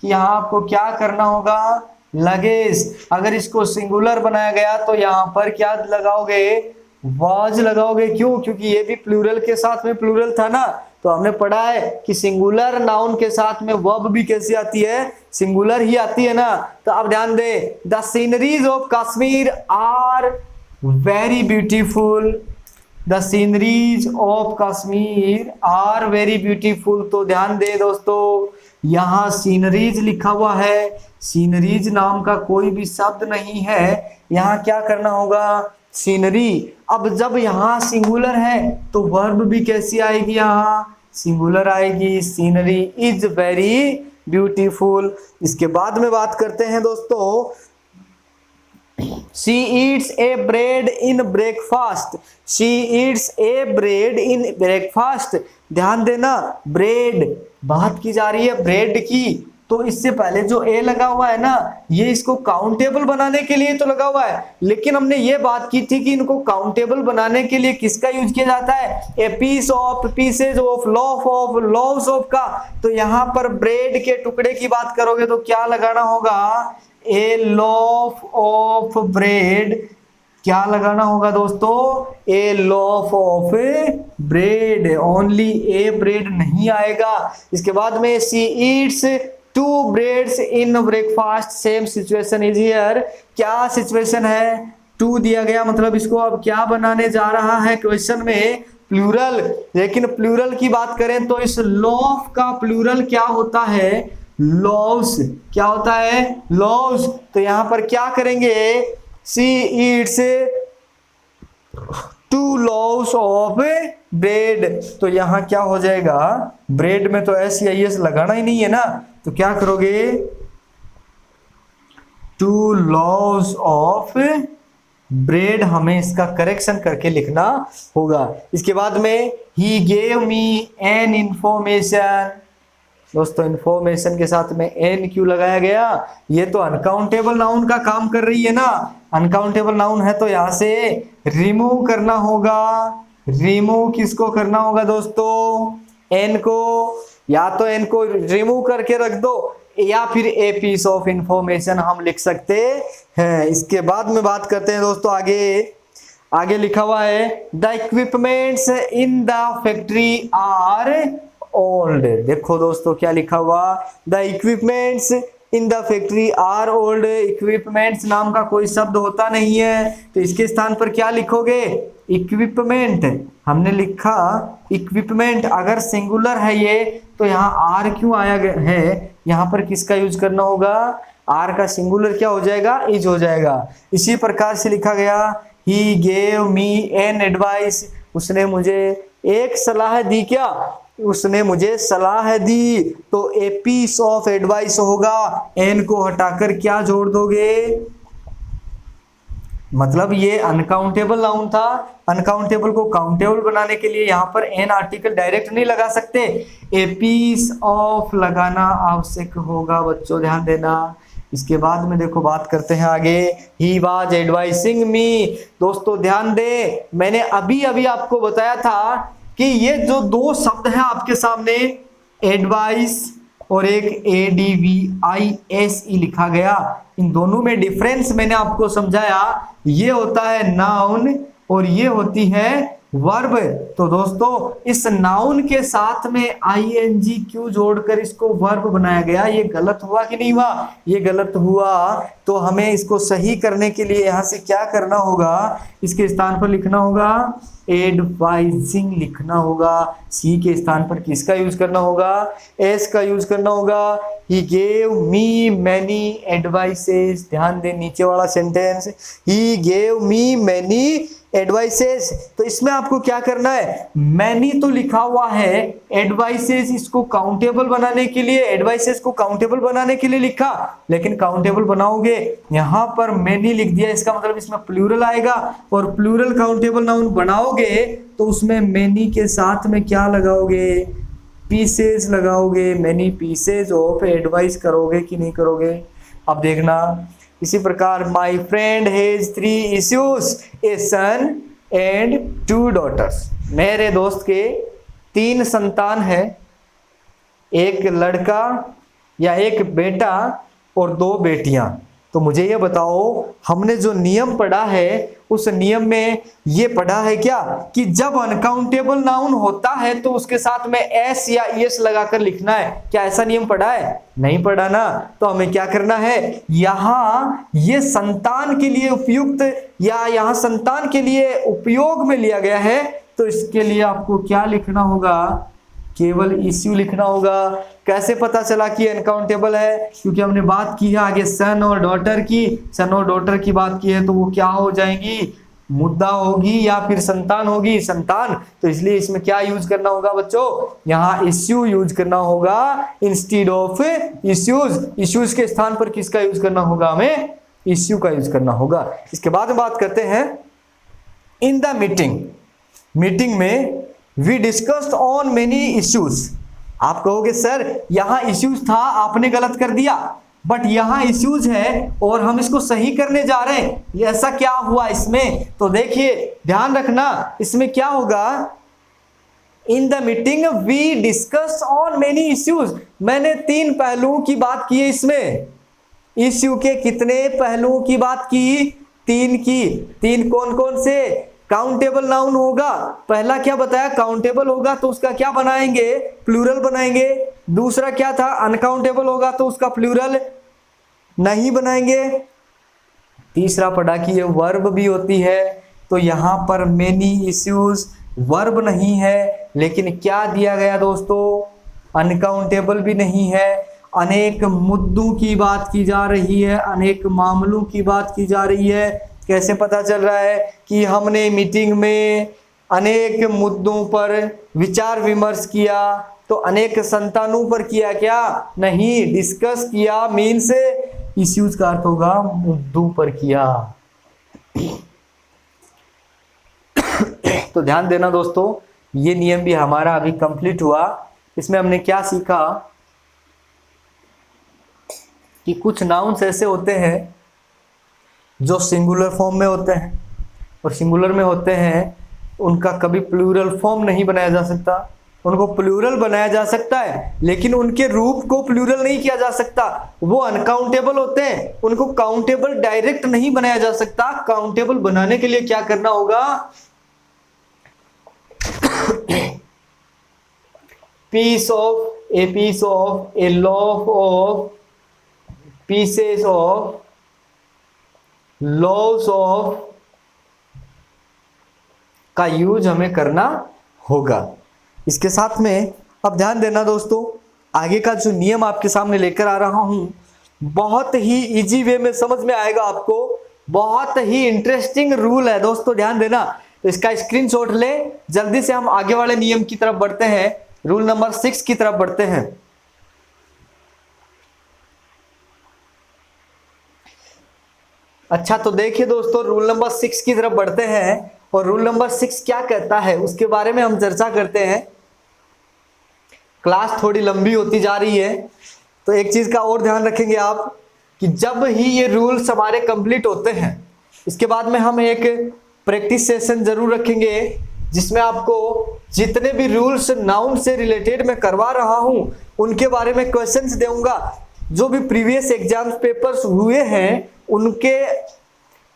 कि यहाँ आपको क्या करना होगा, लगेज। अगर इसको सिंगुलर बनाया गया तो यहाँ पर क्या लगाओगे, वाज लगाओगे। क्यों, क्योंकि ये भी प्लूरल के साथ में प्लूरल था ना। तो हमने पढ़ा है कि सिंगुलर नाउन के साथ में वर्ब भी कैसी आती है, सिंगुलर ही आती है ना। तो अब ध्यान दे, the sceneries of Kashmir are very beautiful. The sceneries of Kashmir are very beautiful. तो ध्यान दे दोस्तों, यहाँ सीनरीज लिखा हुआ है, सीनरीज नाम का कोई भी शब्द नहीं है। यहाँ क्या करना होगा, सीनरी। अब जब यहाँ सिंगुलर है तो वर्ब भी कैसी आएगी, यहाँ सिंगुलर आएगी। Scenery is very beautiful. इसके बाद में बात करते हैं दोस्तों, She eats a bread in breakfast. She eats a bread in breakfast. ध्यान देना, ब्रेड बात की जा रही है ब्रेड की। तो इससे पहले जो ए लगा हुआ है ना, ये इसको काउंटेबल बनाने के लिए तो लगा हुआ है। लेकिन हमने ये बात की थी कि इनको काउंटेबल बनाने के लिए किसका यूज किया जाता है, a piece of, pieces of, loaf of, loaves of का। तो यहाँ पर ब्रेड के टुकड़े की बात करोगे तो क्या लगाना होगा, ए लॉफ ऑफ ब्रेड। क्या लगाना होगा दोस्तों, a loaf of bread. Only a bread नहीं आएगा। इसके बाद में she eats 2 breads in breakfast. Same situation is here. क्या सिचुएशन है, 2 दिया गया, मतलब इसको अब क्या बनाने जा रहा है क्वेश्चन में, प्लूरल। लेकिन प्लूरल की बात करें तो इस लॉफ का प्लूरल क्या होता है, लॉव्स। क्या होता है, लॉव्स। तो यहां पर क्या करेंगे, सी ईट्स 2 लॉव्स ऑफ ब्रेड। तो यहां क्या हो जाएगा, ब्रेड में तो एस या एस लगाना ही नहीं है ना। तो क्या करोगे, 2 लॉव्स ऑफ ब्रेड, हमें इसका करेक्शन करके लिखना होगा। इसके बाद में he gave me an information. दोस्तों इंफॉर्मेशन के साथ में एन क्यों लगाया गया, ये तो अनकाउंटेबल नाउन का काम कर रही है ना। अनकाउंटेबल नाउन है तो यहां से रिमूव करना होगा। रिमूव किसको करना होगा दोस्तों, एन को। या तो एन को रिमूव करके रख दो या फिर ए पीस ऑफ इंफॉर्मेशन हम लिख सकते हैं। इसके बाद में बात करते हैं दोस्तों आगे लिखा हुआ है, the equipments in the factory are old. देखो दोस्तों क्या लिखा हुआ, the equipments in the factory are old. Equipments नाम का कोई शब्द होता नहीं है, तो इसके स्थान पर क्या लिखोगे, इक्विपमेंट। हमने लिखा इक्विपमेंट। अगर सिंगुलर है ये तो यहाँ आर क्यों आया है, यहाँ पर किसका यूज करना होगा, आर का सिंगुलर क्या हो जाएगा, इज हो जाएगा। इसी प्रकार से लिखा गया, he gave me an advice, उसने मुझे एक सलाह दी। क्या? उसने मुझे सलाह दी। तो ए पीस ऑफ एडवाइस होगा, एन को हटाकर क्या जोड़ दोगे? मतलब ये अनकाउंटेबल नाउन था, अनकाउंटेबल को काउंटेबल बनाने के लिए यहां पर एन आर्टिकल डायरेक्ट नहीं लगा सकते, ए पीस ऑफ लगाना आवश्यक होगा बच्चों, ध्यान देना। इसके बाद में देखो बात करते हैं आगे, ही वाज एडवाइसिंग मी। दोस्तों ध्यान दे, मैंने अभी अभी आपको बताया था कि ये जो दो शब्द हैं आपके सामने, एडवाइस और एक ADVISE लिखा गया, इन दोनों में डिफरेंस मैंने आपको समझाया। ये होता है नाउन और ये होती है वर्ब। तो दोस्तों इस नाउन के साथ में ING क्यों जोड़कर इसको वर्ब बनाया गया? ये गलत हुआ कि नहीं हुआ? ये गलत हुआ। तो हमें इसको सही करने के लिए यहां से क्या करना होगा? इसके स्थान पर लिखना होगा एडवाइजिंग लिखना होगा। सी के स्थान पर किसका यूज करना होगा? एस का यूज करना होगा। He gave me many advices, ध्यान दे नीचे वाला sentence, he gave me many advices. तो इसमें आपको क्या करना है? मैनी तो लिखा हुआ है, एडवाइसेस इसको काउंटेबल बनाने के लिए, एडवाइसेस को काउंटेबल बनाने के लिए लिखा, लेकिन काउंटेबल बनाओगे यहां पर मैनी लिख दिया, इसका मतलब इसमें प्लूरल आएगा, और प्लूरल काउंटेबल नाउन बनाओगे तो उसमें मैनी के साथ में क्या लगाओगे? पीसेस लगाओगे। मैनी पीसेस ऑफ एडवाइस करोगे कि नहीं करोगे? अब देखना इसी प्रकार, my friend has 3 issues, a son and 2 daughters. मेरे दोस्त के 3 संतान है, एक लड़का या एक बेटा और 2 बेटियां। तो मुझे ये बताओ, हमने जो नियम पढ़ा है उस नियम में ये पढ़ा है क्या कि जब अनकाउंटेबल नाउन होता है तो उसके साथ में एस या एस लगाकर लिखना है? क्या ऐसा नियम पढ़ा है? नहीं पढ़ा ना। तो हमें क्या करना है? यहाँ ये संतान के लिए उपयुक्त या यहाँ संतान के लिए उपयोग में लिया गया है, तो इसके लिए आपको क्या लिखना होगा? केवल इश्यू लिखना होगा। कैसे पता चला कि अनकाउंटेबल है? क्योंकि हमने बात की है आगे सन और डॉटर की, सन और डॉटर की बात की है, तो वो क्या हो जाएंगी? मुद्दा होगी या फिर संतान होगी, संतान। तो इसलिए इसमें क्या यूज करना होगा बच्चों? यहाँ इश्यू यूज करना होगा इंस्टीड ऑफ इश्यूज। इश्यूज के स्थान पर किसका यूज करना होगा? हमें इश्यू का यूज करना होगा। इसके बाद में बात करते हैं इन द मीटिंग। मीटिंग में we discussed on many issues. आप कहोगे सर यहां इश्यूज था, आपने गलत कर दिया, बट यहां इश्यूज है और हम इसको सही करने जा रहे हैं, ये ऐसा क्या हुआ इसमें? तो देखिए ध्यान रखना, इसमें क्या होगा? In the meeting we discuss on many issues. मैंने 3 पहलुओं की बात की है इसमें। इश्यू के कितने पहलुओं की बात की? 3 की। 3 कौन कौन से? काउंटेबल नाउन होगा, पहला क्या बताया? काउंटेबल होगा तो उसका क्या बनाएंगे? प्लूरल बनाएंगे। दूसरा क्या था? अनकाउंटेबल होगा तो उसका प्लूरल नहीं बनाएंगे। तीसरा पढ़ा कि ये वर्ब भी होती है, तो यहां पर मेनी इश्यूज वर्ब नहीं है, लेकिन क्या दिया गया दोस्तों? अनकाउंटेबल भी नहीं है। अनेक मुद्दों की बात की जा रही है, अनेक मामलों की बात की जा रही है। कैसे पता चल रहा है कि हमने मीटिंग में अनेक मुद्दों पर विचार विमर्श किया? तो अनेक संतानों पर किया क्या? नहीं, डिस्कस किया मीन्स इश्यूज का अर्थ होगा मुद्दों पर किया। तो ध्यान देना दोस्तों, ये नियम भी हमारा अभी कंप्लीट हुआ। इसमें हमने क्या सीखा कि कुछ नाउन्स ऐसे होते हैं जो सिंगुलर फॉर्म में होते हैं और सिंगुलर में होते हैं, उनका कभी प्लूरल फॉर्म नहीं बनाया जा सकता। उनको प्लूरल बनाया जा सकता है लेकिन उनके रूप को प्लूरल नहीं किया जा सकता। वो अनकाउंटेबल होते हैं, उनको काउंटेबल डायरेक्ट नहीं बनाया जा सकता। काउंटेबल बनाने के लिए क्या करना होगा? Piece of, a piece of, a loaf of, pieces of, loss of का यूज हमें करना होगा। इसके साथ में अब ध्यान देना दोस्तों, आगे का जो नियम आपके सामने लेकर आ रहा हूं बहुत ही इजी वे में समझ में आएगा आपको। बहुत ही इंटरेस्टिंग रूल है दोस्तों, ध्यान देना। तो इसका स्क्रीनशॉट ले, जल्दी से हम आगे वाले नियम की तरफ बढ़ते हैं, रूल नंबर 6 की तरफ बढ़ते हैं। अच्छा, तो देखिए दोस्तों, रूल नंबर 6 की तरफ बढ़ते हैं और रूल नंबर 6 क्या कहता है उसके बारे में हम चर्चा करते हैं। क्लास थोड़ी लंबी होती जा रही है, तो एक चीज का और ध्यान रखेंगे आप कि जब ही ये रूल्स हमारे कंप्लीट होते हैं, इसके बाद में हम एक प्रैक्टिस सेशन जरूर रखेंगे जिसमें आपको जितने भी रूल्स नाउन से रिलेटेड मैं करवा रहा हूं उनके बारे में क्वेश्चंस दूंगा। जो भी प्रीवियस एग्जाम पेपर्स हुए हैं उनके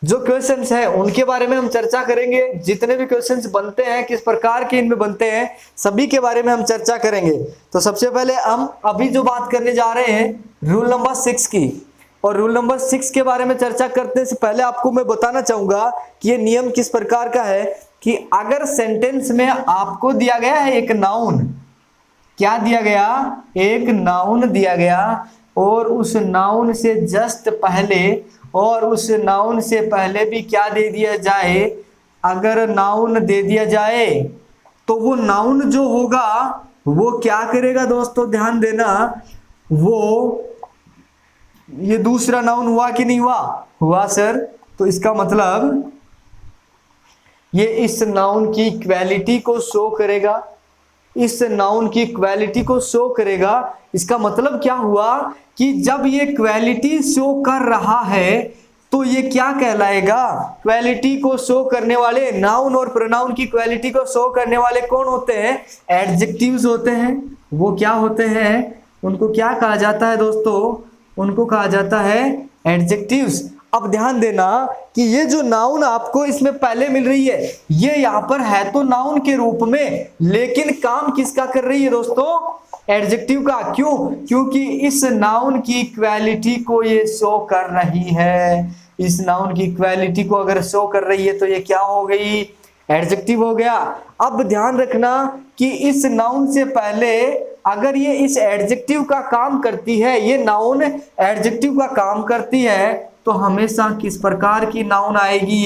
जो क्वेश्चंस हैं उनके बारे में हम चर्चा करेंगे। जितने भी क्वेश्चंस बनते हैं, किस प्रकार के इनमें बनते हैं, सभी के बारे में हम चर्चा करेंगे। तो सबसे पहले हम अभी जो बात करने जा रहे हैं रूल नंबर 6 की, और रूल नंबर 6 के बारे में चर्चा करने से पहले आपको मैं बताना चाहूंगा कि ये नियम किस प्रकार का है कि अगर सेंटेंस में आपको दिया गया है एक नाउन, क्या दिया गया, एक नाउन दिया गया, और उस नाउन से जस्ट पहले और उस नाउन से पहले भी क्या दे दिया जाए, अगर नाउन दे दिया जाए तो वो नाउन जो होगा वो क्या करेगा दोस्तों, ध्यान देना, वो ये दूसरा नाउन हुआ कि नहीं हुआ, हुआ सर। तो इसका मतलब ये इस नाउन की क्वालिटी को शो करेगा, इस नाउन की क्वालिटी को शो करेगा। इसका मतलब क्या हुआ कि जब ये क्वालिटी शो कर रहा है तो ये क्या कहलाएगा, क्वालिटी को शो करने वाले नाउन और प्रोनाउन की क्वालिटी को शो करने वाले कौन होते हैं, एडजेक्टिव्स होते हैं। वो क्या होते हैं, उनको क्या कहा जाता है दोस्तों, उनको कहा जाता है एडजेक्टिव्स। अब ध्यान देना कि ये जो नाउन आपको इसमें पहले मिल रही है ये यहाँ पर है तो नाउन के रूप में, लेकिन काम किसका कर रही है दोस्तों, एडजेक्टिव का। क्यों, क्योंकि इस नाउन की क्वालिटी को ये शो कर रही है। इस नाउन की क्वालिटी को अगर शो कर रही है तो ये क्या हो गई, एडजेक्टिव हो गया। अब ध्यान रखना कि इस नाउन से पहले अगर ये इस एडजेक्टिव का काम करती है, ये नाउन एडजेक्टिव का काम करती है, तो हमेशा किस प्रकार की नाउन आएगी,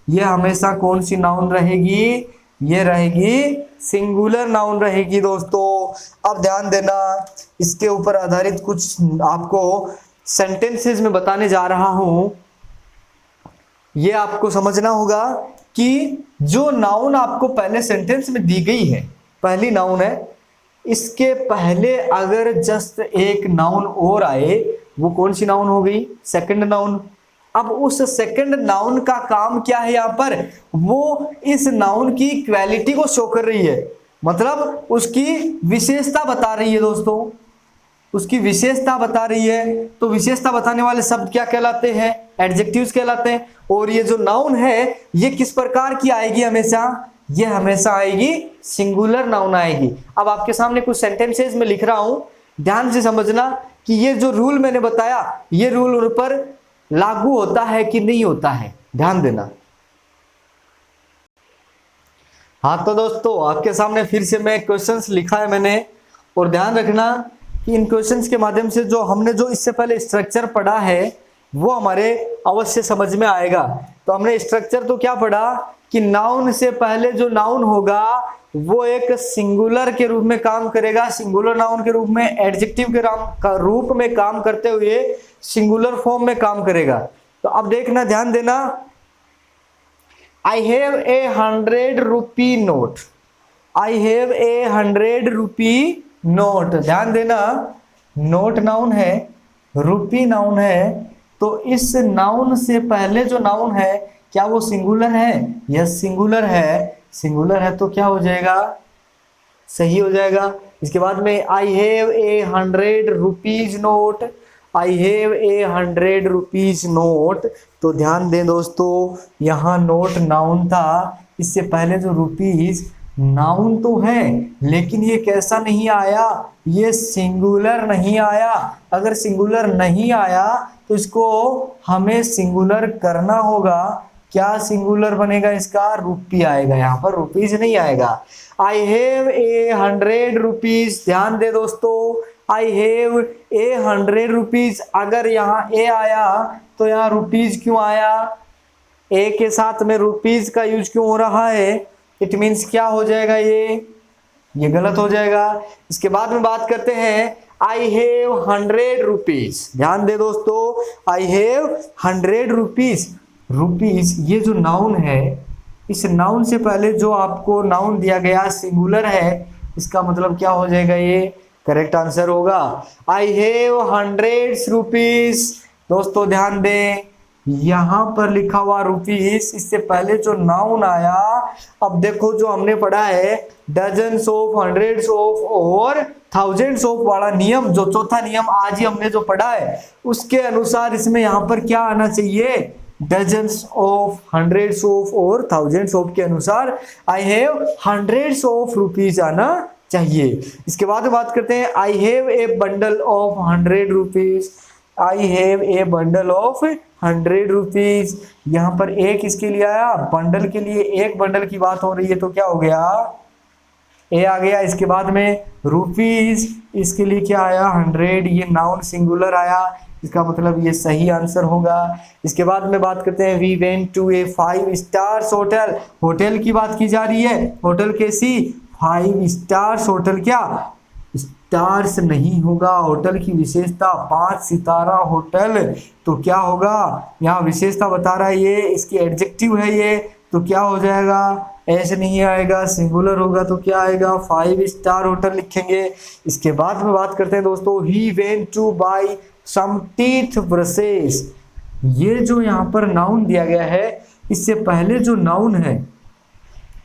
ये हमेशा कौन सी नाउन रहेगी, ये रहेगी सिंगुलर नाउन रहेगी दोस्तों। अब ध्यान देना, इसके ऊपर आधारित कुछ आपको सेंटेंसेस में बताने जा रहा हूं। ये आपको समझना होगा कि जो नाउन आपको पहले सेंटेंस में दी गई है, पहली नाउन है, इसके पहले अगर जस्ट एक नाउन और आए, वो कौन सी नाउन हो गई, सेकंड नाउन। अब उस सेकंड नाउन का काम क्या है यहाँ पर, वो इस नाउन की क्वालिटी को शो कर रही है, मतलब उसकी विशेषता बता रही है दोस्तों, उसकी विशेषता बता रही है। तो विशेषता बताने वाले शब्द क्या कहलाते हैं, एडजेक्टिव्स कहलाते हैं। और ये जो नाउन है ये किस प्रकार की आएगी, हमेशा ये हमेशा आएगी सिंगुलर नाउन आएगी। अब आपके सामने कुछ सेंटेंसेस में लिख रहा हूं, ध्यान से समझना कि ये जो रूल मैंने बताया ये रूल उन पर लागू होता है कि नहीं होता है, ध्यान देना। हाँ तो दोस्तों, आपके सामने फिर से मैं क्वेश्चंस लिखा है मैंने, और ध्यान रखना कि इन क्वेश्चंस के माध्यम से जो हमने जो इससे पहले स्ट्रक्चर पढ़ा है वो हमारे अवश्य समझ में आएगा। तो हमने स्ट्रक्चर तो क्या पढ़ा कि नाउन से पहले जो नाउन होगा वो एक सिंगुलर के रूप में काम करेगा, सिंगुलर नाउन के रूप में, एडजेक्टिव के रूप में काम करते हुए सिंगुलर फॉर्म में काम करेगा। तो अब देखना, ध्यान देना, I have a 100 rupee note, I have a 100 rupee note. ध्यान देना, नोट नाउन है, रुपी नाउन है, तो इस नाउन से पहले जो नाउन है क्या वो सिंगुलर है, यस सिंगुलर है, सिंगुलर है तो क्या हो जाएगा, सही हो जाएगा। इसके बाद में I have a 100 rupees note, I have a 100 rupees note. तो ध्यान दें दोस्तों, यहाँ नोट नाउन था, इससे पहले जो रुपीज नाउन तो है लेकिन ये कैसा नहीं आया, ये सिंगुलर नहीं आया। अगर सिंगुलर नहीं आया तो इसको हमें सिंगुलर करना होगा। क्या सिंगुलर बनेगा इसका, रुपी आएगा, यहाँ पर रुपीज नहीं आएगा। I have a 100 rupees. ध्यान दे दोस्तों, आई हैव ए 100 रुपीज। अगर यहाँ ए आया तो यहाँ रुपीज क्यों आया? ए के साथ में रुपीज का यूज क्यों हो रहा है? इट मीन्स क्या हो जाएगा? ये गलत हो जाएगा। इसके बाद में बात करते हैं आई हैव 100 रुपीज। ध्यान दे दोस्तों, आई हैव 100 रुपीज। रुपीज ये जो नाउन है, इस नाउन से पहले जो आपको नाउन दिया गया सिंगुलर है, इसका मतलब क्या हो जाएगा? ये करेक्ट आंसर होगा। I have 100 rupees. दोस्तों ध्यान दें, यहां पर लिखा हुआ रुपीज, इससे पहले जो नाउन आया, अब देखो जो हमने पढ़ा है डजन्स ऑफ, हंड्रेड्स ऑफ और थाउजेंड्स ऑफ वाला नियम, जो चौथा नियम आज ही हमने जो पढ़ा है, उसके अनुसार इसमें यहां पर क्या आना चाहिए? डजन्स ऑफ, हंड्रेड्स ऑफ और थाउजेंड्स ऑफ के अनुसार I have hundreds of rupees आना चाहिए। इसके बाद बात करते हैं I have a bundle of 100 rupees. I have a bundle of 100 rupees. यहाँ पर एक इसके लिए आया, बंडल के लिए एक बंडल की बात हो रही है, तो क्या हो गया? ए आ गया। इसके बाद में रुपीज, इसके लिए क्या आया? 100। ये नाउन सिंगुलर आया, इसका मतलब ये सही आंसर होगा। इसके बाद में बात करते हैं we went to a 5 stars hotel. Hotel की बात की जा रही है, होटल कैसी? 5 स्टार्स होटल। क्या स्टार्स नहीं होगा, होटल की विशेषता 5 सितारा होटल। तो क्या होगा? यहाँ विशेषता बता रहा है, ये इसकी एडजेक्टिव है ये, तो क्या हो जाएगा? ऐसे नहीं आएगा, सिंगुलर होगा तो क्या आएगा? 5 स्टार होटल लिखेंगे। इसके बाद में बात करते हैं दोस्तों he went to buy some teeth brushes. ये जो यहाँ पर नाउन दिया गया है, इससे पहले जो नाउन है,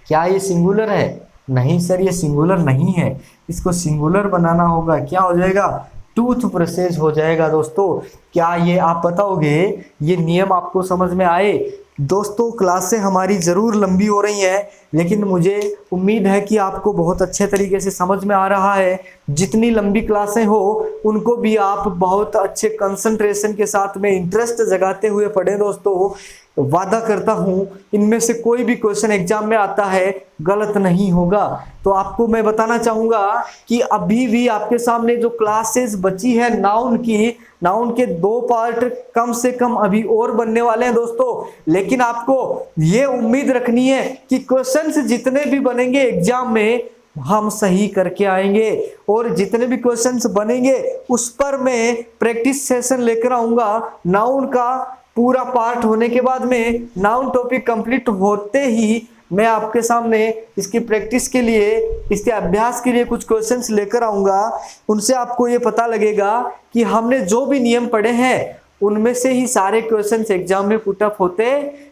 क्या ये सिंगुलर है? नहीं सर, ये सिंगुलर नहीं है, इसको सिंगुलर बनाना होगा। क्या हो जाएगा? टूथ ब्रशेज हो जाएगा। दोस्तों क्या ये आप बताओगे? ये नियम आपको समझ में आए? दोस्तों क्लासें हमारी ज़रूर लंबी हो रही हैं, लेकिन मुझे उम्मीद है कि आपको बहुत अच्छे तरीके से समझ में आ रहा है। जितनी लंबी क्लासें हो उनको भी आप बहुत अच्छे कंसंट्रेशन के साथ में इंटरेस्ट जगाते हुए पढ़ें। दोस्तों वादा करता हूं इनमें से कोई भी क्वेश्चन एग्जाम में आता है गलत नहीं होगा। तो आपको मैं बताना चाहूंगा कि अभी भी आपके सामने जो क्लासेस बची है नाउन की, नाउन के 2 पार्ट कम से कम अभी और बनने वाले हैं दोस्तों। लेकिन आपको ये उम्मीद रखनी है कि क्वेश्चंस जितने भी बनेंगे एग्जाम में हम सही करके आएंगे, और जितने भी क्वेश्चंस बनेंगे उस पर मैं प्रैक्टिस सेशन लेकर आऊंगा। नाउन का पूरा पार्ट होने के बाद में, नाउन टॉपिक कंप्लीट होते ही मैं आपके सामने इसकी प्रैक्टिस के लिए, इसके अभ्यास के लिए कुछ क्वेश्चंस लेकर आऊंगा। उनसे आपको ये पता लगेगा कि हमने जो भी नियम पढ़े हैं उनमें से ही सारे क्वेश्चंस एग्जाम में पुटअप होते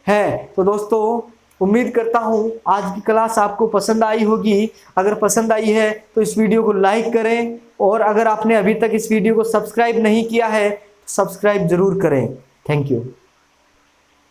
हैं। तो दोस्तों उम्मीद करता हूं आज की क्लास आपको पसंद आई होगी। अगर पसंद आई है तो इस वीडियो को लाइक करें, और अगर आपने अभी तक इस वीडियो को सब्सक्राइब नहीं किया है तो सब्सक्राइब जरूर करें। Thank you.